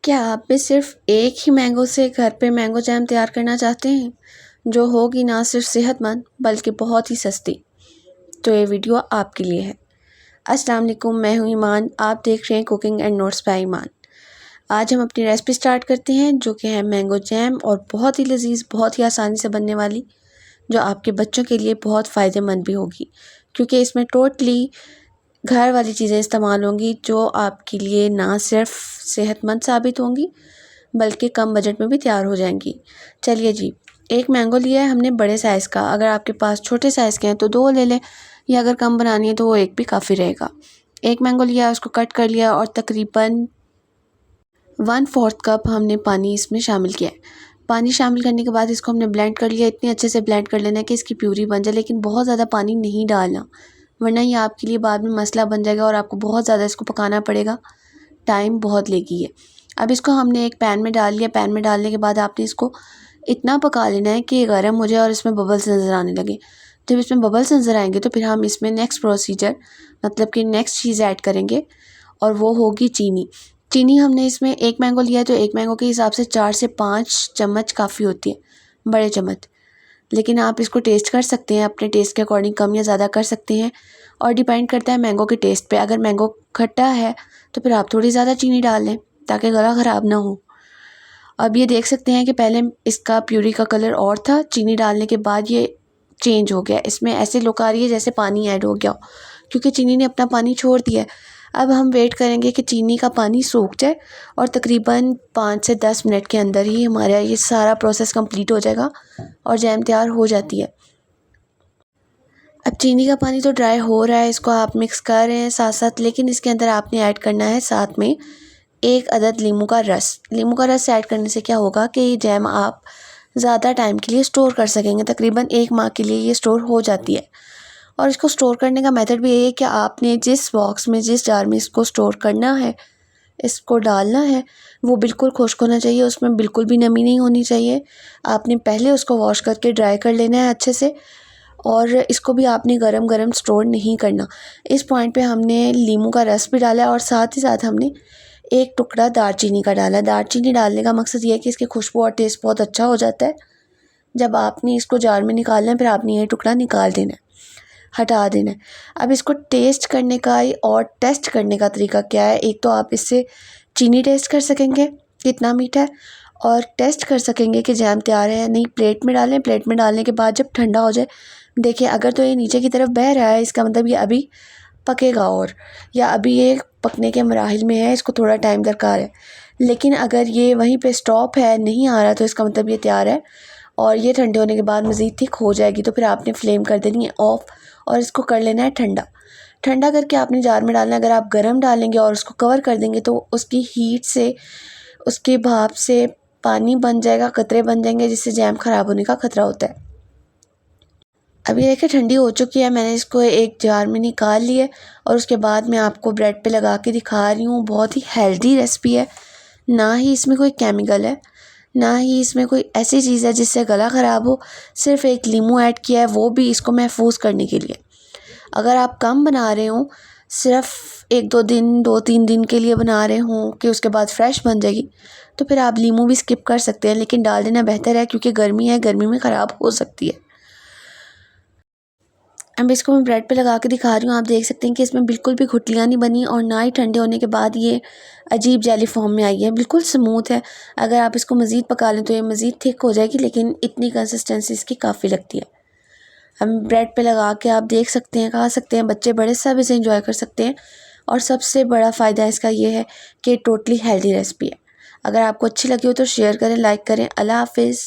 क्या आप भी सिर्फ एक ही मैंगो से घर पे मैंगो जैम तैयार करना चाहते हैं जो होगी ना सिर्फ सेहतमंद बल्कि बहुत ही सस्ती? तो ये वीडियो आपके लिए है। अस्सलाम वालेकुम, मैं हूँ ईमान। आप देख रहे हैं कुकिंग एंड नोट्स बाय ईमान। आज हम अपनी रेसिपी स्टार्ट करते हैं जो कि है मैंगो जैम, और बहुत ही लजीज, बहुत ही आसानी से बनने वाली, जो आपके बच्चों के लिए बहुत फ़ायदेमंद भी होगी क्योंकि इसमें टोटली घर वाली चीज़ें इस्तेमाल होंगी जो आपके लिए ना सिर्फ सेहतमंद साबित होंगी बल्कि कम बजट में भी तैयार हो जाएंगी। चलिए जी, एक मैंगो लिया है हमने बड़े साइज़ का। अगर आपके पास छोटे साइज़ के हैं तो 2 ले लें, या अगर कम बनानी है तो वो एक भी काफ़ी रहेगा। एक मैंगो लिया, उसको कट कर लिया और तकरीबन 1/4 कप हमने पानी इसमें शामिल किया है। पानी शामिल करने के बाद इसको हमने ब्लेंड कर लिया। इतने अच्छे से ब्लेंड कर लेना है कि इसकी प्यूरी बन जाए, लेकिन बहुत ज़्यादा पानी नहीं डालना, वरना ये आपके लिए बाद में मसला बन जाएगा और आपको बहुत ज़्यादा इसको पकाना पड़ेगा, टाइम बहुत लेगी ये। अब इसको हमने एक पैन में डाल लिया। पैन में डालने के बाद आपने इसको इतना पका लेना है कि ये गर्म हो जाए और इसमें बबल्स नज़र आने लगे। जब इसमें बबल्स नज़र आएंगे तो फिर हम इसमें नेक्स्ट प्रोसीजर, मतलब कि नेक्स्ट चीज़ ऐड करेंगे, और वो होगी चीनी। चीनी हमने इसमें एक मैंगो लिया है तो एक मैंगो के हिसाब से 4 से 5 चम्मच काफ़ी होती है, बड़े चम्मच। लेकिन आप इसको टेस्ट कर सकते हैं, अपने टेस्ट के अकॉर्डिंग कम या ज़्यादा कर सकते हैं, और डिपेंड करता है मैंगो के टेस्ट पे। अगर मैंगो खट्टा है तो फिर आप थोड़ी ज़्यादा चीनी डाल लें ताकि गला ख़राब ना हो। अब ये देख सकते हैं कि पहले इसका प्यूरी का कलर और था, चीनी डालने के बाद ये चेंज हो गया। इसमें ऐसे लुक आ रही है जैसे पानी ऐड हो गया हो, क्योंकि चीनी ने अपना पानी छोड़ दिया है। अब हम वेट करेंगे कि चीनी का पानी सूख जाए, और तकरीबन 5 से 10 मिनट के अंदर ही हमारा ये सारा प्रोसेस कंप्लीट हो जाएगा और जैम तैयार हो जाती है। अब चीनी का पानी तो ड्राई हो रहा है, इसको आप मिक्स कर रहे हैं साथ साथ, लेकिन इसके अंदर आपने ऐड करना है साथ में 1 अदद नींबू का रस। नींबू का रस ऐड करने से क्या होगा कि ये जैम आप ज़्यादा टाइम के लिए स्टोर कर सकेंगे। तकरीबन 1 माह के लिए ये स्टोर हो जाती है। और इसको स्टोर करने का मेथड भी यही है कि आपने जिस बॉक्स में, जिस जार में इसको स्टोर करना है, इसको डालना है, वो बिल्कुल खुश्क होना चाहिए, उसमें बिल्कुल भी नमी नहीं होनी चाहिए। आपने पहले उसको वॉश करके ड्राई कर लेना है अच्छे से, और इसको भी आपने गरम गरम स्टोर नहीं करना। इस पॉइंट पे हमने नींबू का रस भी डाला, और साथ ही साथ हमने एक टुकड़ा दालचीनी का डाला। दालचीनी डालने का मकसद ये है कि इसकी खुशबू और टेस्ट बहुत अच्छा हो जाता है। जब आपने इसको जार में निकालना है, फिर आपने ये टुकड़ा निकाल देना है, हटा देना है। अब इसको टेस्ट करने का और टेस्ट करने का तरीका क्या है? एक तो आप इससे चीनी टेस्ट कर सकेंगे कितना मीठा है, और टेस्ट कर सकेंगे कि जैम तैयार है या नहीं। प्लेट में डालें। प्लेट में डालने के बाद जब ठंडा हो जाए, देखिए अगर तो ये नीचे की तरफ बह रहा है, इसका मतलब ये अभी पकेगा, और या अभी ये पकने के मराहिल में है, इसको थोड़ा टाइम दरकार है। लेकिन अगर ये वहीं पे स्टॉप है, नहीं आ रहा, तो इसका मतलब ये तैयार है, और ये ठंडे होने के बाद मज़ीद थिक हो जाएगी। तो फिर आपने फ्लेम कर देनी है ऑफ़, और इसको कर लेना है ठंडा। ठंडा करके आपने जार में डालना है। अगर आप गर्म डालेंगे और उसको कवर कर देंगे तो उसकी हीट से, उसके भाप से पानी बन जाएगा, कतरे बन जाएंगे, जिससे जैम ख़राब होने का ख़तरा होता है। अभी देखिए ठंडी हो चुकी है, मैंने इसको एक जार में निकाल ली है, और उसके बाद मैं आपको ब्रेड पे लगा के दिखा रही हूँ। बहुत ही हेल्दी रेसिपी है, ना ही इसमें कोई केमिकल है, ना ही इसमें कोई ऐसी चीज़ है जिससे गला ख़राब हो। सिर्फ एक लीमू ऐड किया है, वो भी इसको महफूज करने के लिए। अगर आप कम बना रहे हो, सिर्फ 1-2 दिन, 2-3 दिन के लिए बना रहे हो कि उसके बाद फ्रेश बन जाएगी, तो फिर आप लीमू भी स्किप कर सकते हैं, लेकिन डाल देना बेहतर है क्योंकि गर्मी है, गर्मी में ख़राब हो सकती है। अब इसको मैं ब्रेड पे लगा के दिखा रही हूँ। आप देख सकते हैं कि इसमें बिल्कुल भी गुठलियाँ नहीं बनी, और ना ही ठंडे होने के बाद ये अजीब जेली फॉर्म में आई है, बिल्कुल स्मूथ है। अगर आप इसको मज़ीद पका लें तो ये मज़ीद थिक हो जाएगी, लेकिन इतनी कंसिस्टेंसी इसकी काफ़ी लगती है। हम ब्रेड पे लगा के आप देख सकते हैं, खा सकते हैं, बच्चे बड़े सब इसे इंजॉय कर सकते हैं। और सबसे बड़ा फ़ायदा इसका ये है कि टोटली हेल्दी रेसिपी है। अगर आपको अच्छी लगी हो तो शेयर करें, लाइक करें। अल्लाह हाफिज़।